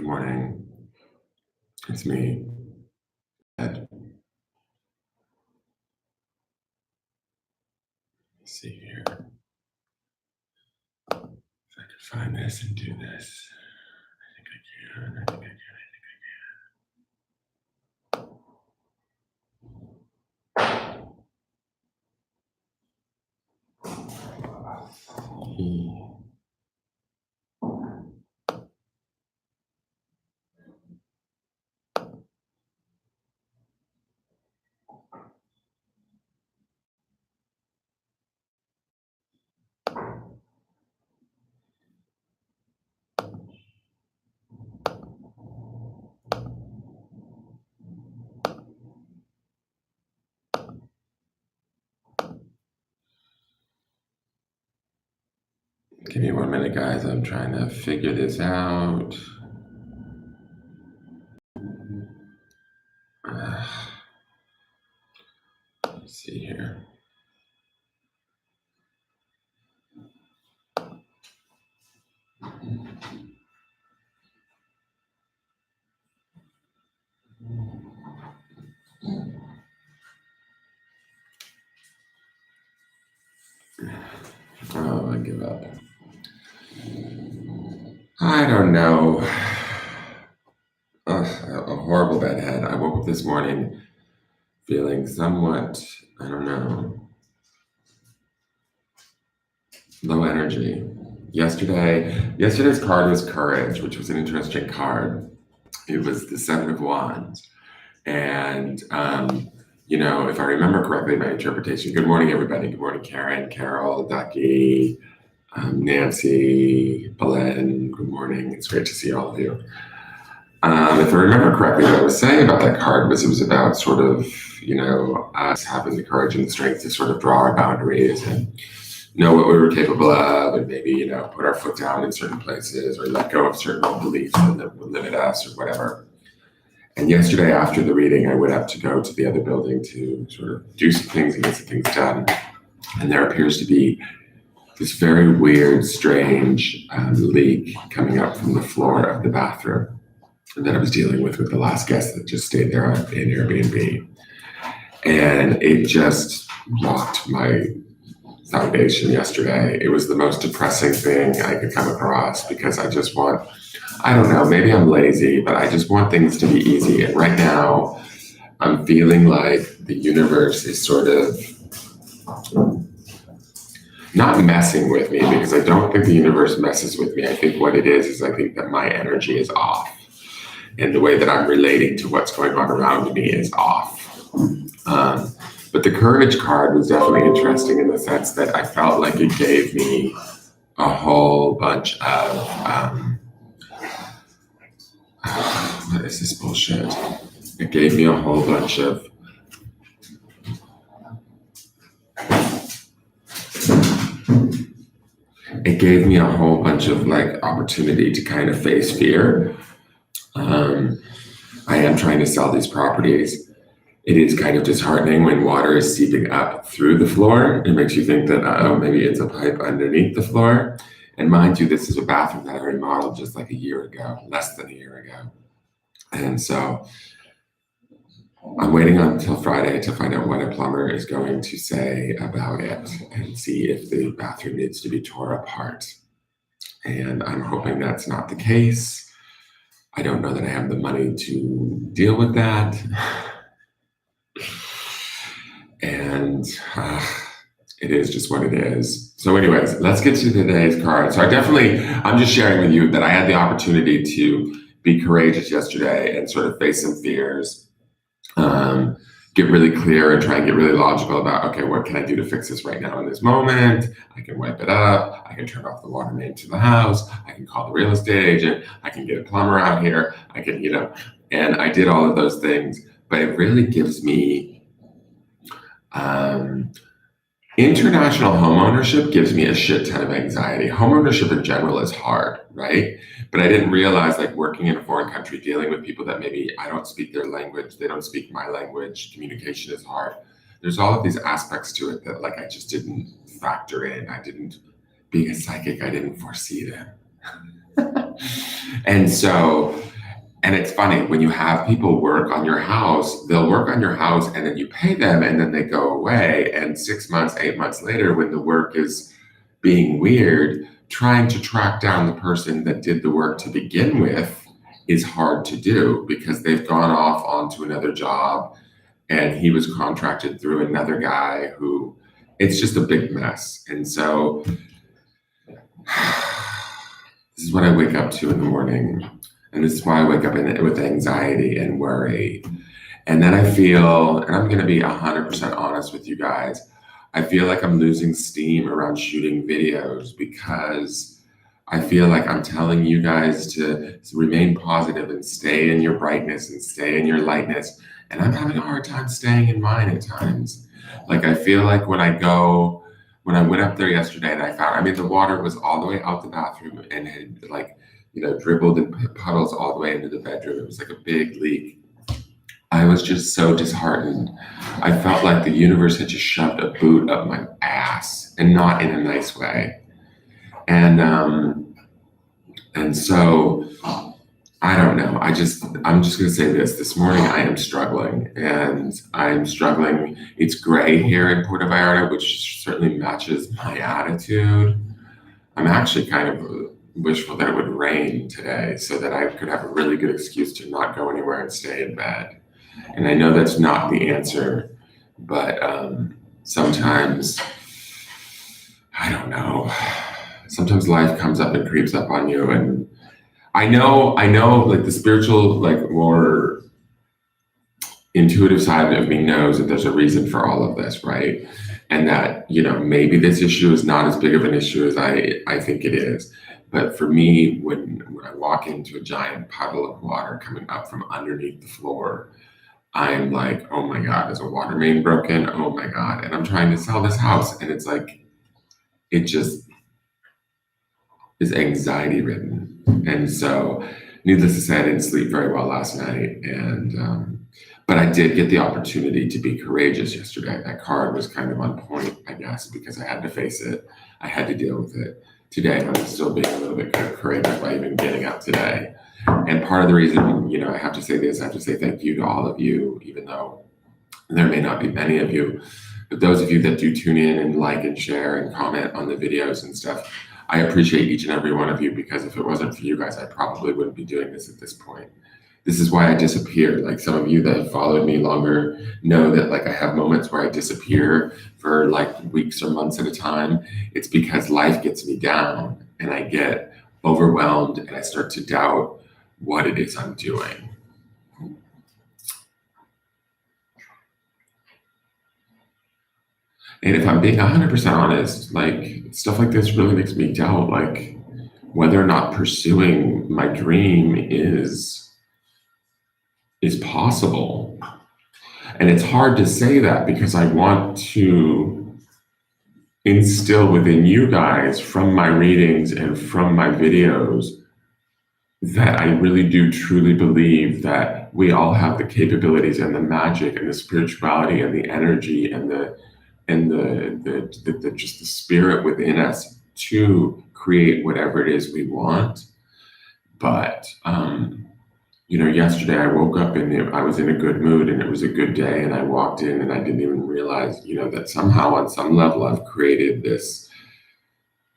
Good morning. It's me, Ed. Let's see here. If I can find this and do this. I think I can. I think I can. Give me 1 minute, guys. I'm trying to figure this out. Let's see here. Oh, I give up. I don't know. A horrible bad head. I woke up this morning feeling somewhat, I don't know, low energy. Yesterday's card was Courage, which was an interesting card. It was the Seven of Wands. And, if I remember correctly, my interpretation, good morning, everybody. Good morning, Karen, Carol, Ducky, Nancy, Belen. Good morning. It's great to see all of you. If I remember correctly, what I was saying about that card was it was about sort of, us having the courage and the strength to sort of draw our boundaries and know what we were capable of, and maybe, put our foot down in certain places or let go of certain beliefs that would limit us or whatever. And yesterday after the reading, I went up to go to the other building to sort of do some things and get some things done. And there appears to be this very weird, strange leak coming up from the floor of the bathroom that I was dealing with the last guest that just stayed there in Airbnb. And it just rocked my foundation yesterday. It was the most depressing thing I could come across because I just want, I don't know, maybe I'm lazy, but I just want things to be easy. And right now, I'm feeling like the universe is sort of not messing with me, because I don't think the universe messes with me. I think what it is I think that my energy is off. And the way that I'm relating to what's going on around me is off. But the Courage card was definitely interesting in the sense that I felt like it gave me a whole bunch of, what is this bullshit? It gave me a whole bunch of, opportunity to kind of face fear. I am trying to sell these properties. It is kind of disheartening when water is seeping up through the floor. It makes you think that, maybe it's a pipe underneath the floor. And mind you, this is a bathroom that I remodeled just like a year ago, less than a year ago. And so I'm waiting until Friday to find out what a plumber is going to say about it and see if the bathroom needs to be tore apart. And I'm hoping that's not the case. I don't know that I have the money to deal with that. And it is just what it is. So anyways, let's get to today's card. So I'm just sharing with you that I had the opportunity to be courageous yesterday and sort of face some fears, get really clear and try and get really logical about, okay, what can I do to fix this right now in this moment? I can wipe it up. I can turn off the water main to the house. I can call the real estate agent. I can get a plumber out here. I can, and I did all of those things, but it really gives me, international homeownership gives me a shit ton of anxiety. Homeownership in general is hard, right? But I didn't realize, like, working in a foreign country, dealing with people that maybe I don't speak their language, they don't speak my language, communication is hard. There's all of these aspects to it that, like, I just didn't factor in. Being a psychic, I didn't foresee them. And so And it's funny when you have people work on your house, they'll work on your house and then you pay them and then they go away. And 6 months, 8 months later, when the work is being weird, trying to track down the person that did the work to begin with is hard to do because they've gone off onto another job and he was contracted through another guy who it's just a big mess. And so this is what I wake up to in the morning. And this is why I wake up with anxiety and worry. And then I feel, and I'm going to be 100% honest with you guys, I feel like I'm losing steam around shooting videos because I feel like I'm telling you guys to remain positive and stay in your brightness and stay in your lightness. And I'm having a hard time staying in mine at times. Like I feel like when I went up there yesterday and I mean, the water was all the way out the bathroom and had like, dribbled in puddles all the way into the bedroom. It was like a big leak. I was just so disheartened. I felt like the universe had just shoved a boot up my ass and not in a nice way. And so I don't know. I'm just going to say this. This morning I am struggling and I'm struggling. It's gray here in Puerto Vallarta, which certainly matches my attitude. I'm actually kind of wishful that it would rain today so that I could have a really good excuse to not go anywhere and stay in bed. And I know that's not the answer, but sometimes, I don't know, sometimes life comes up and creeps up on you. And I know like the spiritual, like more intuitive side of me knows that there's a reason for all of this, right? And that, maybe this issue is not as big of an issue as I think it is. But for me, when I walk into a giant puddle of water coming up from underneath the floor, I'm like, oh my God, is a water main broken? Oh my God. And I'm trying to sell this house. And it's like, it just is anxiety ridden. And so needless to say, I didn't sleep very well last night. But I did get the opportunity to be courageous yesterday. That card was kind of on point, I guess, because I had to face it. I had to deal with it. Today, I'm still being a little bit courageous by even getting up today. And part of the reason, I have to say this, I have to say thank you to all of you, even though there may not be many of you, but those of you that do tune in and like and share and comment on the videos and stuff, I appreciate each and every one of you, because if it wasn't for you guys, I probably wouldn't be doing this at this point. This is why I disappear. Like some of you that have followed me longer know that like I have moments where I disappear for like weeks or months at a time. It's because life gets me down and I get overwhelmed and I start to doubt what it is I'm doing. And if I'm being 100% honest, like stuff like this really makes me doubt like whether or not pursuing my dream is possible. And it's hard to say that because I want to instill within you guys from my readings and from my videos that I really do truly believe that we all have the capabilities and the magic and the spirituality and the energy and the just the spirit within us to create whatever it is we want. But yesterday I woke up and I was in a good mood and it was a good day, and I walked in and I didn't even realize, that somehow on some level I've created this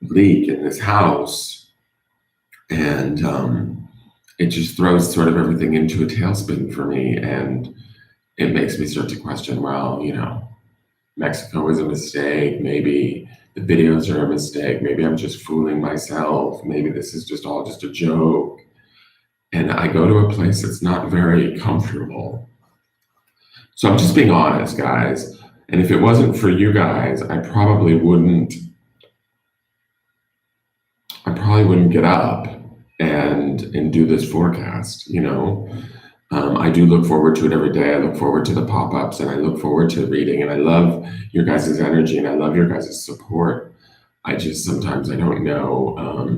leak in this house, and it just throws sort of everything into a tailspin for me, and it makes me start to question, well, Mexico was a mistake, maybe the videos are a mistake, maybe I'm just fooling myself, maybe this is just all just a joke. And I go to a place that's not very comfortable. So I'm just being honest, guys. And if it wasn't for you guys, I probably wouldn't get up and do this forecast, I do look forward to it every day. I look forward to the pop-ups and I look forward to reading, and I love your guys' energy and I love your guys' support. I just, sometimes I don't know,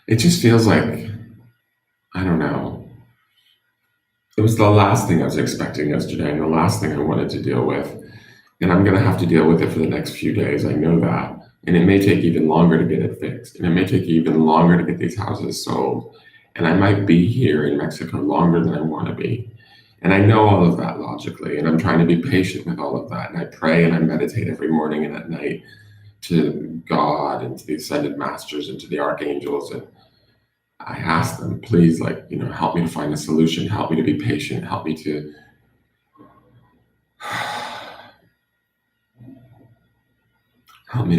it just feels like, I don't know. It was the last thing I was expecting yesterday and the last thing I wanted to deal with. And I'm going to have to deal with it for the next few days. I know that. And it may take even longer to get it fixed. And it may take even longer to get these houses sold. And I might be here in Mexico longer than I want to be. And I know all of that logically. And I'm trying to be patient with all of that. And I pray and I meditate every morning and at night to God and to the ascended masters and to the archangels. And I ask them, please, help me to find a solution. Help me to be patient. Help me to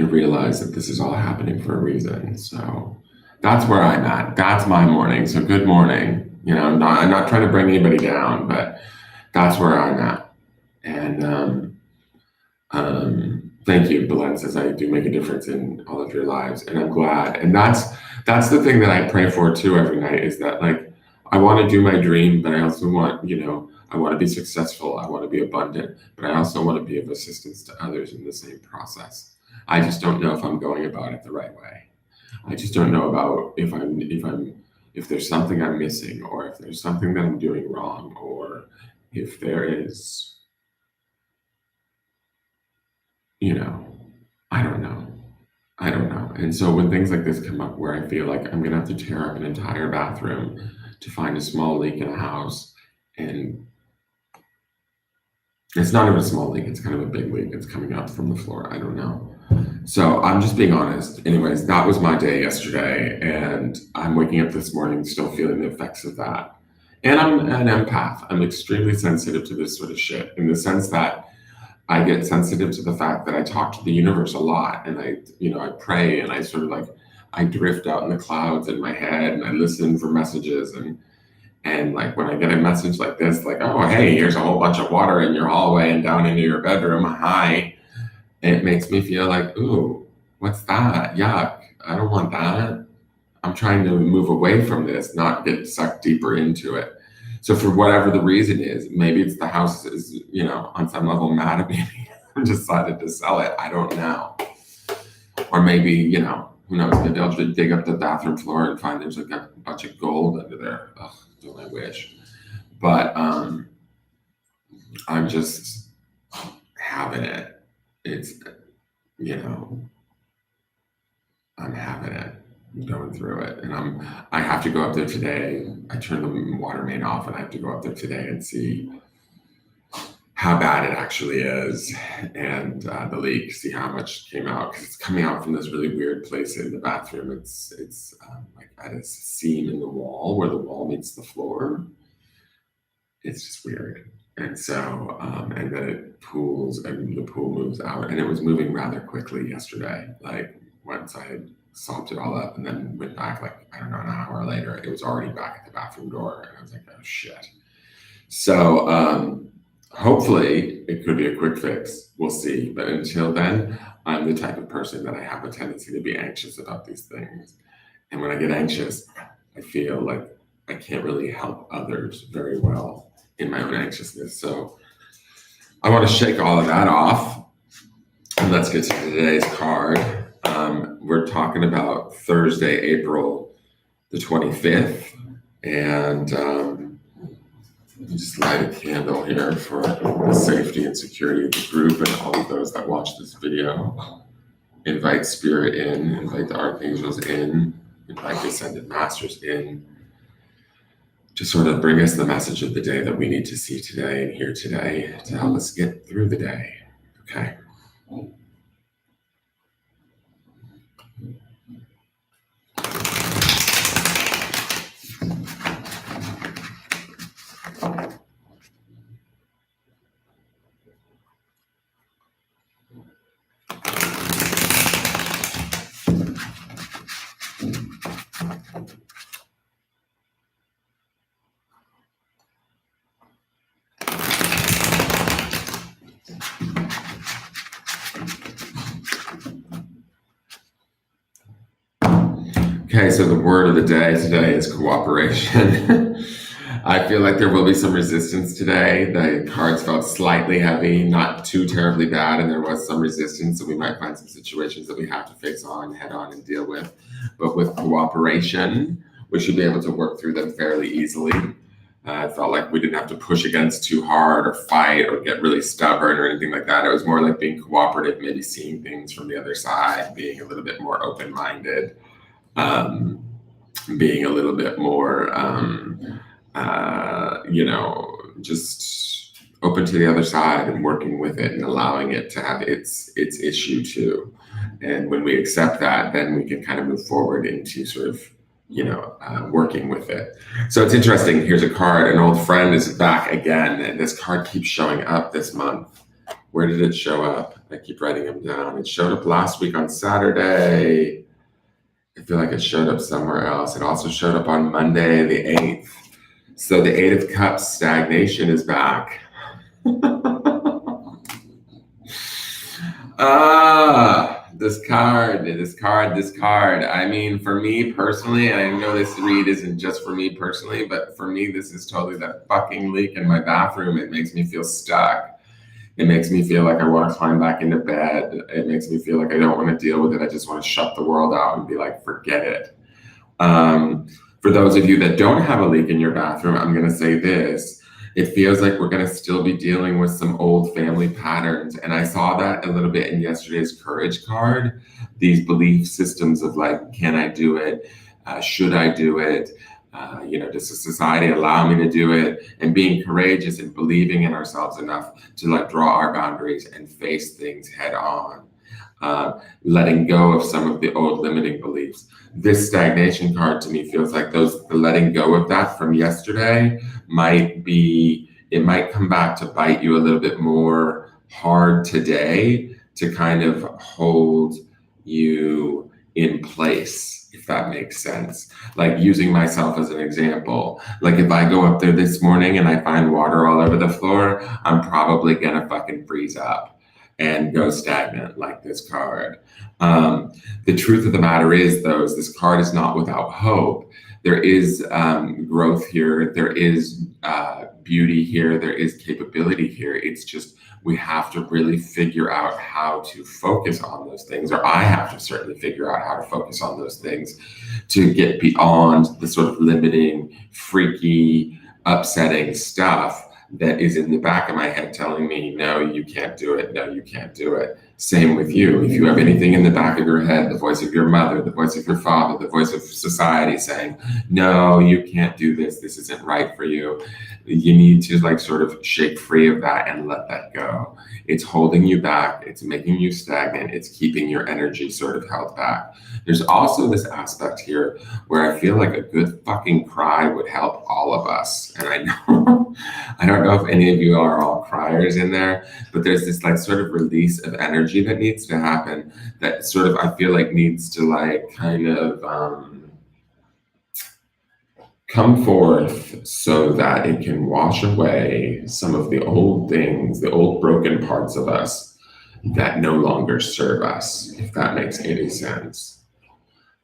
realize that this is all happening for a reason. So that's where I'm at. That's my morning. So good morning. I'm not trying to bring anybody down, but that's where I'm at. And thank you, Belen says, I do make a difference in all of your lives, and I'm glad. And that's the thing that I pray for too every night, is that I want to do my dream, but I also want, I want to be successful. I want to be abundant, but I also want to be of assistance to others in the same process. I just don't know if I'm going about it the right way. I just don't know about if there's something I'm missing, or if there's something that I'm doing wrong, or if there is, I don't know. And so when things like this come up where I feel like I'm going to have to tear up an entire bathroom to find a small leak in a house, and it's not even a small leak, it's kind of a big leak that's coming up from the floor. I don't know. So I'm just being honest. Anyways, that was my day yesterday, and I'm waking up this morning still feeling the effects of that. And I'm an empath. I'm extremely sensitive to this sort of shit, in the sense that I get sensitive to the fact that I talk to the universe a lot, and I pray, and I sort of I drift out in the clouds in my head, and I listen for messages, and when I get a message like this, oh, hey, here's a whole bunch of water in your hallway and down into your bedroom, hi, it makes me feel like, ooh, what's that? Yuck, I don't want that. I'm trying to move away from this, not get sucked deeper into it. So for whatever the reason is, maybe it's the house is, on some level mad at me and decided to sell it. I don't know. Or maybe, who knows, maybe I'll just dig up the bathroom floor and find there's a bunch of gold under there. Ugh, don't I wish. But I'm just having it. It's, I'm having it. Going through it, and I have to go up there today. I turned the water main off, and I have to go up there today and see how bad it actually is, and the leak, see how much came out, because it's coming out from this really weird place in the bathroom. It's at a seam in the wall where the wall meets the floor. It's just weird. And so and then it pools, and the pool moves out, and it was moving rather quickly yesterday. Once I had sopped it all up and then went back, an hour later, it was already back at the bathroom door, and I was like, oh shit. So hopefully it could be a quick fix. We'll see. But until then, I'm the type of person that I have a tendency to be anxious about these things. And when I get anxious, I feel like I can't really help others very well in my own anxiousness. So I want to shake all of that off. And let's get to today's card. We're talking about Thursday, April the 25th. And just light a candle here for the safety and security of the group and all of those that watch this video. Invite spirit in, invite the archangels in, invite the ascended masters in, to sort of bring us the message of the day that we need to see today and hear today to help us get through the day. Okay. Okay, so the word of the day today is cooperation. I feel like there will be some resistance today. The cards felt slightly heavy, not too terribly bad, and there was some resistance, so we might find some situations that we have to face on, head on, and deal with. But with cooperation, we should be able to work through them fairly easily. I felt like we didn't have to push against too hard or fight or get really stubborn or anything like that. It was more like being cooperative, maybe seeing things from the other side, being a little bit more open-minded, um, being a little bit more, just open to the other side and working with it and allowing it to have its issue too. And when we accept that, then we can kind of move forward into sort of working with it. So it's interesting. Here's a card. An old friend is back again, and this card keeps showing up this month. Where did it show up? I keep writing them down. It showed up last week on Saturday. I feel like it showed up somewhere else. It also showed up on Monday, the 8th. So the 8 of Cups, stagnation, is back. This card. I mean, for me personally, and I know this read isn't just for me personally, but for me, this is totally that fucking leak in my bathroom. It makes me feel stuck. It makes me feel like I want to climb back into bed. It makes me feel like I don't want to deal with it. I just want to shut the world out and be like, forget it. For those of you that don't have a leak in your bathroom, I'm going to say this. It feels like we're going to still be dealing with some old family patterns. And I saw that a little bit in yesterday's courage card. These belief systems of like, can I do it? Should I do it? Does the society allow me to do it? And being courageous and believing in ourselves enough to like draw our boundaries and face things head on. Letting go of some of the old limiting beliefs. This stagnation card to me feels like the letting go of that from yesterday might come back to bite you a little bit more hard today to kind of hold you in place, if that makes sense. Like using myself as an example. Like if I go up there this morning and I find water all over the floor, I'm probably gonna fucking freeze up and go stagnant like this card. The truth of the matter is, though, is this card is not without hope. There is growth here. There is beauty here. There is capability here. It's just we have to really figure out how to focus on those things, or I have to certainly figure out how to focus on those things to get beyond the sort of limiting, freaky, upsetting stuff that is in the back of my head telling me, no, you can't do it. No, you can't do it. Same with you. If you have anything in the back of your head, the voice of your mother, the voice of your father, the voice of society saying, no, you can't do this. This isn't right for you. You need to like sort of shake free of that and let that go. It's holding you back. It's making you stagnant. It's keeping your energy sort of held back. There's also this aspect here where I feel like a good fucking cry would help all of us. And I don't know if any of you are all criers in there, but there's this like sort of release of energy that needs to happen that sort of I feel like needs to like kind of come forth so that it can wash away some of the old things, the old broken parts of us that no longer serve us, if that makes any sense.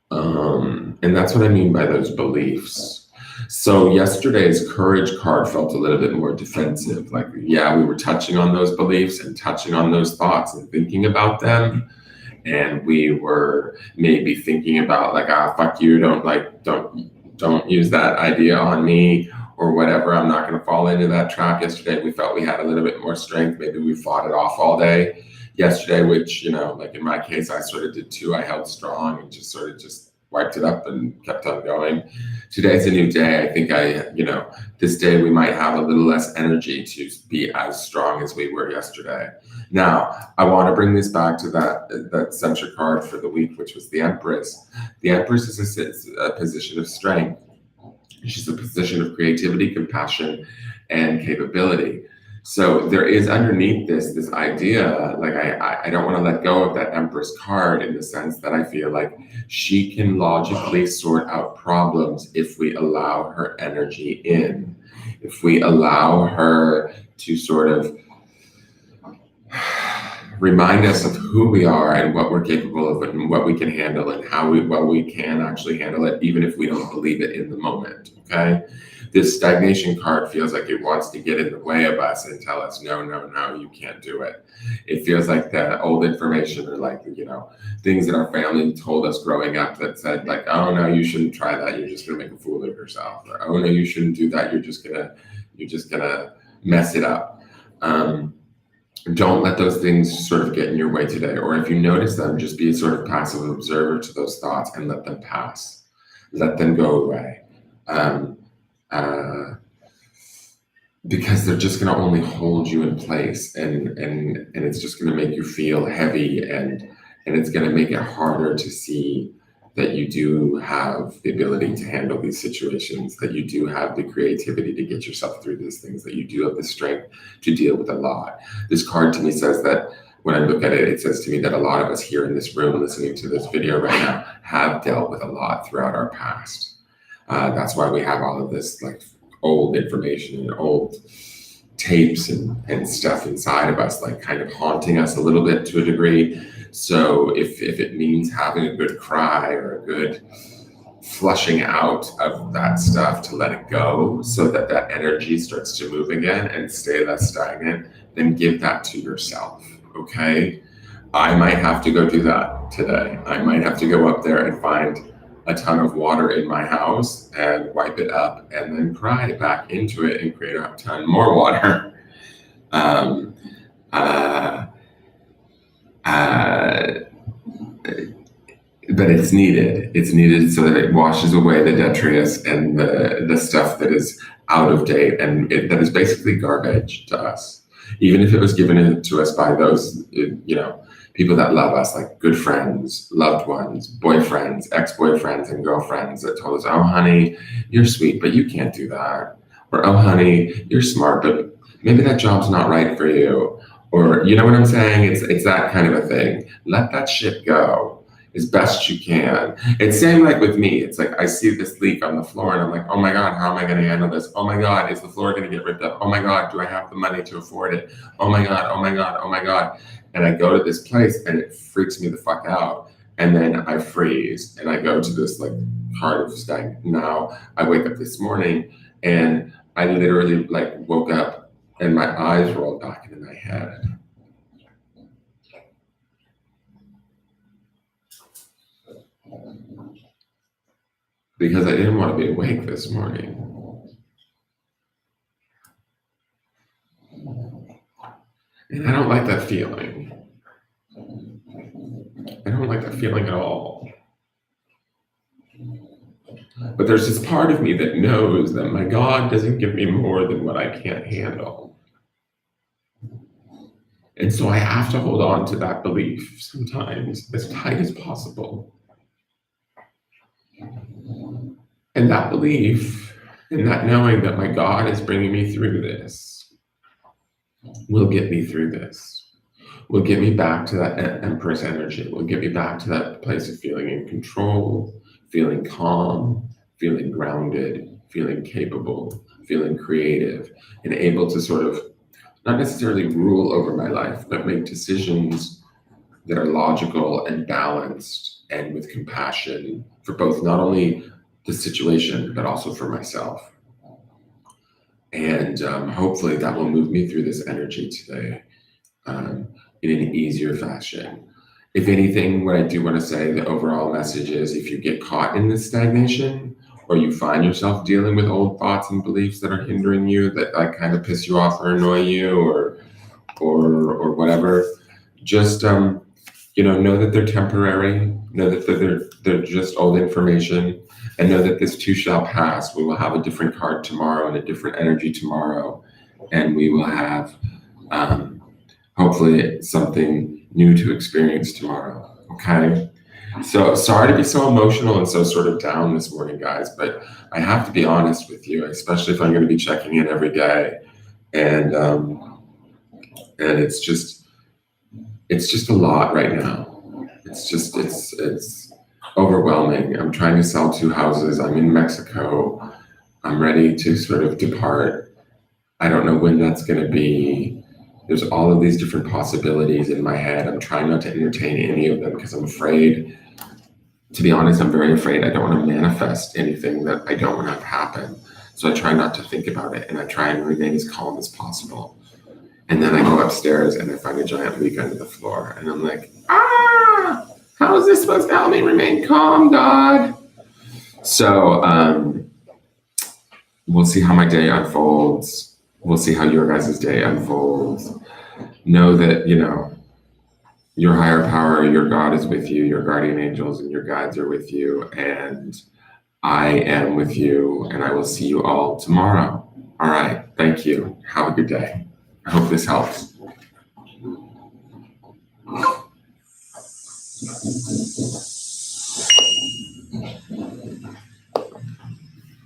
And that's what I mean by those beliefs. So yesterday's courage card felt a little bit more defensive. Like, yeah, we were touching on those beliefs and touching on those thoughts and thinking about them. And we were maybe thinking about like, fuck you, don't use that idea on me or whatever. I'm not going to fall into that trap. Yesterday, we felt we had a little bit more strength. Maybe we fought it off all day yesterday, which, like in my case, I sort of did too. I held strong and just sort of just wiped it up and kept on going. Today's a new day. I think this day we might have a little less energy to be as strong as we were yesterday. Now, I want to bring this back to that center card for the week, which was the Empress. The Empress is a position of strength. She's a position of creativity, compassion, and capability. So there is underneath this idea, like I don't want to let go of that Empress card in the sense that I feel like she can logically sort out problems if we allow her energy in, if we allow her to sort of remind us of who we are and what we're capable of and what we can handle and how we can actually handle it, even if we don't believe it in the moment. Okay. This stagnation card feels like it wants to get in the way of us and tell us, no, no, no, you can't do it. It feels like that old information, or like, things that our family told us growing up that said like, oh no, you shouldn't try that. You're just going to make a fool of yourself. Or, oh no, you shouldn't do that. You're just going to mess it up. Don't let those things sort of get in your way today. Or if you notice them, just be a sort of passive observer to those thoughts and let them pass. Let them go away. Because they're just going to only hold you in place, and it's just going to make you feel heavy, and it's going to make it harder to see that you do have the ability to handle these situations, that you do have the creativity to get yourself through these things, that you do have the strength to deal with a lot. This card to me says that, when I look at it, it says to me that a lot of us here in this room listening to this video right now have dealt with a lot throughout our past. That's why we have all of this like old information and old tapes and stuff inside of us, like kind of haunting us a little bit to a degree. So if it means having a good cry or a good flushing out of that stuff to let it go so that that energy starts to move again and stay less stagnant, then give that to yourself, okay? I might have to go do that today. I might have to go up there and find a ton of water in my house and wipe it up and then cry back into it and create a ton more water. But it's needed. It's needed so that it washes away the detritus and the stuff that is out of date and that is basically garbage to us. Even if it was given to us by those, people that love us, like good friends, loved ones, boyfriends, ex-boyfriends, and girlfriends that told us, oh, honey, you're sweet, but you can't do that. Or, oh, honey, you're smart, but maybe that job's not right for you. Or, you know what I'm saying? It's that kind of a thing. Let that shit go as best you can. It's same like with me. It's like I see this leak on the floor and I'm like, oh my God, how am I going to handle this? Oh my God, is the floor going to get ripped up? Oh my God, do I have the money to afford it? Oh my God, oh my God, oh my God. And I go to this place and it freaks me the fuck out. And then I freeze and I go to this like heart of stagnant. Now I wake up this morning and I literally like woke up and my eyes rolled back into my head. Because I didn't want to be awake this morning. And I don't like that feeling. I don't like that feeling at all. But there's this part of me that knows that my God doesn't give me more than what I can't handle. And so I have to hold on to that belief sometimes as tight as possible. And that belief and that knowing that my God is bringing me through this will get me through this, will get me back to that Empress energy, will get me back to that place of feeling in control, feeling calm, feeling grounded, feeling capable, feeling creative, and able to sort of not necessarily rule over my life, but make decisions that are logical and balanced and with compassion for both not only the situation, but also for myself. And hopefully that will move me through this energy today in an easier fashion. If anything, what I do want to say, the overall message is if you get caught in this stagnation or you find yourself dealing with old thoughts and beliefs that are hindering you, that like kind of piss you off or annoy you or whatever, just know that they're temporary, know that they're just old information, and know that this too shall pass. We will have a different card tomorrow and a different energy tomorrow, and we will have hopefully something new to experience tomorrow. Okay? So sorry to be so emotional and so sort of down this morning, guys, but I have to be honest with you, especially if I'm going to be checking in every day, and it's just a lot right now. It's overwhelming. I'm trying to sell 2 houses. I'm in Mexico. I'm ready to sort of depart. I don't know when that's going to be. There's all of these different possibilities in my head. I'm trying not to entertain any of them because I'm afraid. To be honest, I'm very afraid I don't want to manifest anything that I don't want to have happen. So I try not to think about it and I try and remain as calm as possible. And then I go upstairs and I find a giant leak under the floor. And I'm like, how is this supposed to help me remain calm, God? So we'll see how my day unfolds. We'll see how your guys' day unfolds. Know that, your higher power, your God is with you, your guardian angels and your guides are with you. And I am with you, and I will see you all tomorrow. All right. Thank you. Have a good day. I hope this helps.